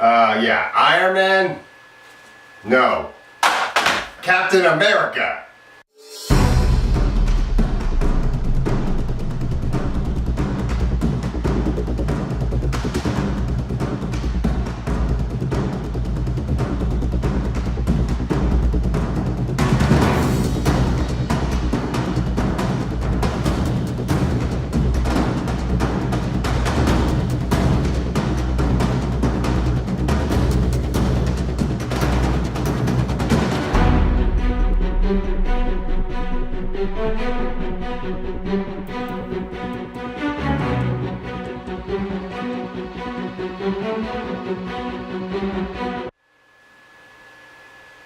Yeah, Iron Man? No. Captain America!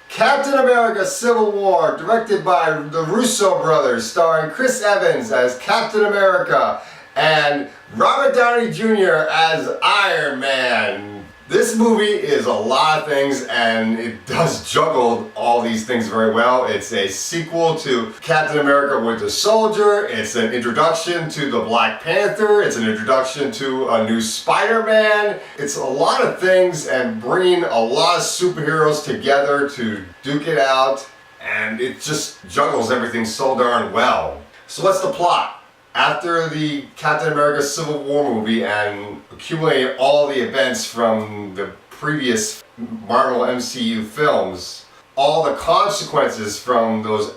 Captain America Civil War, directed by the Russo brothers, starring Chris Evans as Captain America and Robert Downey Jr. as Iron Man. This movie is a lot of things, and it does juggle all these things very well. It's a sequel to Captain America Winter Soldier. It's an introduction to the Black Panther. It's an introduction to a new Spider-Man. It's a lot of things and bringing a lot of superheroes together to duke it out, and it just juggles everything so darn well. So what's the plot? After the Captain America Civil War movie and accumulating all the events from the previous Marvel MCU films, all the consequences from those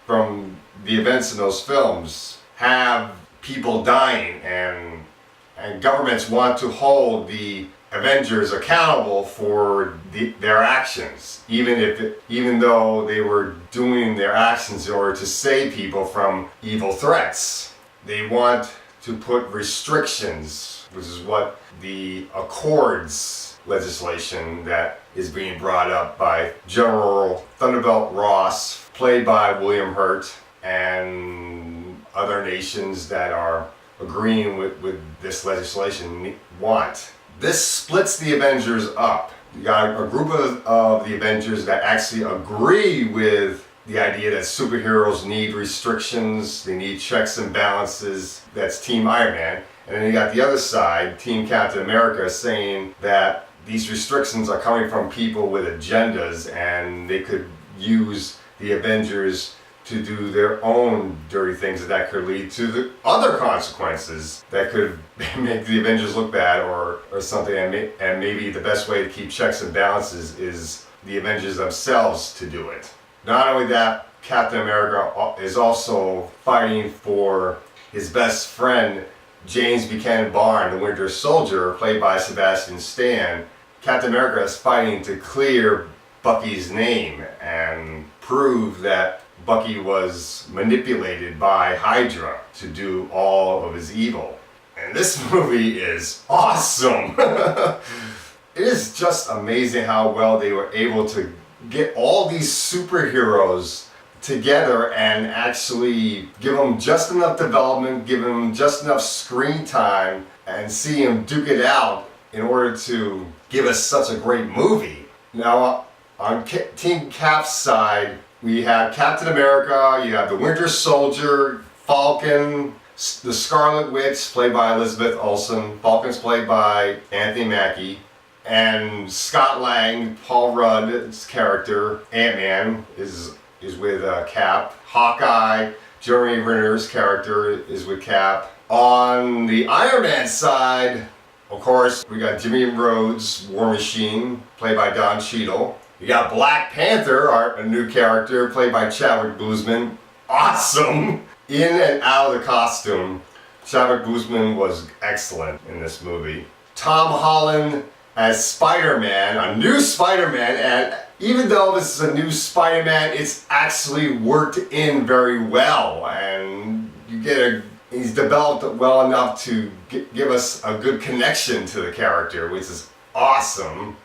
from the events in those films, have people dying, and governments want to hold the Avengers accountable for their actions, even though they were doing their actions in order to save people from evil threats. They want to put restrictions, which is what the Accords legislation that is being brought up by General Thunderbolt Ross, played by William Hurt, and other nations that are agreeing with this legislation want. This splits the Avengers up. You got a group of the Avengers that actually agree with the idea that superheroes need restrictions, they need checks and balances. That's Team Iron Man. And then you got the other side, Team Captain America, saying that these restrictions are coming from people with agendas, and they could use the Avengers to do their own dirty things that could lead to the other consequences that could make the Avengers look bad or something, and maybe the best way to keep checks and balances is the Avengers themselves to do it. Not only that, Captain America is also fighting for his best friend, James Buchanan Barnes, the Winter Soldier, played by Sebastian Stan. Captain America is fighting to clear Bucky's name and prove that Bucky was manipulated by Hydra to do all of his evil. And this movie is awesome! It is just amazing how well they were able to get all these superheroes together and actually give them just enough development, give them just enough screen time, and see them duke it out in order to give us such a great movie. Now, on Team Cap's side, we have Captain America, you have the Winter Soldier, Falcon, the Scarlet Witch, played by Elizabeth Olsen, Falcon's played by Anthony Mackie, and Scott Lang, Paul Rudd's character, Ant-Man, is with Cap. Hawkeye, Jeremy Renner's character is with Cap. On the Iron Man side, of course, we got Jimmy Rhodes, War Machine, played by Don Cheadle. You got Black Panther, a new character, played by Chadwick Boseman. Awesome! In and out of the costume. Chadwick Boseman was excellent in this movie. Tom Holland as Spider-Man, a new Spider-Man, and even though this is a new Spider-Man, it's actually worked in very well, and he's developed well enough to give us a good connection to the character, which is awesome.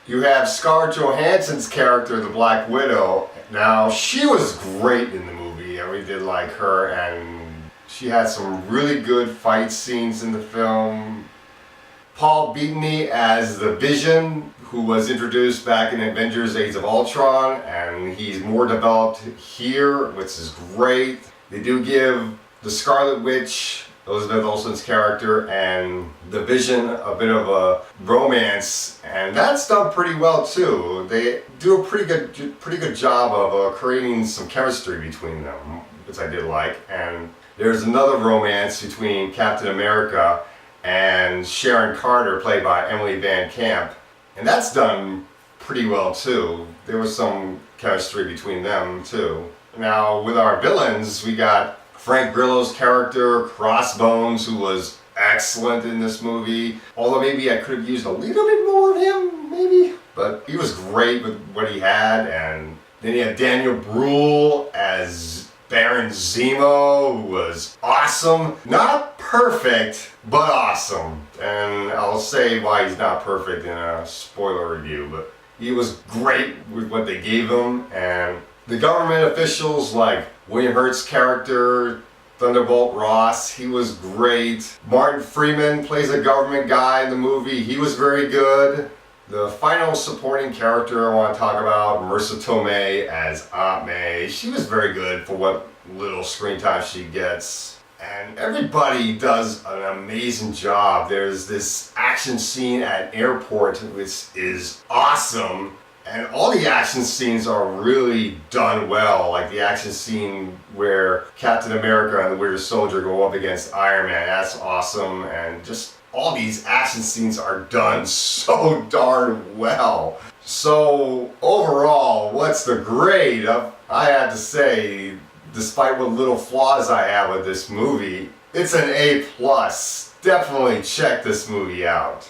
You have Scarlett Johansson's character, the Black Widow. Now, she was great in the movie. I really did like her, and she had some really good fight scenes in the film. Paul Bettany as the Vision, who was introduced back in Avengers Age of Ultron, and he's more developed here, which is great. They do give the Scarlet Witch Elizabeth Olsen's character and the Vision, a bit of a romance, and that's done pretty well too. They do a pretty good job of creating some chemistry between them, which I did like. And there's another romance between Captain America and Sharon Carter, played by Emily Van Camp, and that's done pretty well too. There was some chemistry between them too. Now with our villains, we got Frank Grillo's character, Crossbones, who was excellent in this movie. Although maybe I could have used a little bit more of him, maybe. But he was great with what he had. And then you had Daniel Bruhl as Baron Zemo, who was awesome. Not perfect, but awesome. And I'll say why he's not perfect in a spoiler review, but he was great with what they gave him. And the government officials, like William Hurt's character, Thunderbolt Ross, he was great. Martin Freeman plays a government guy in the movie. He was very good. The final supporting character I want to talk about, Marissa Tomei as Aunt May. She was very good for what little screen time she gets. And everybody does an amazing job. There's this action scene at airport which is awesome. And all the action scenes are really done well. Like the action scene where Captain America and the Winter Soldier go up against Iron Man. That's awesome. And just all these action scenes are done so darn well. So overall, what's the grade? I had to say, despite what little flaws I have with this movie, it's an A+. Definitely check this movie out.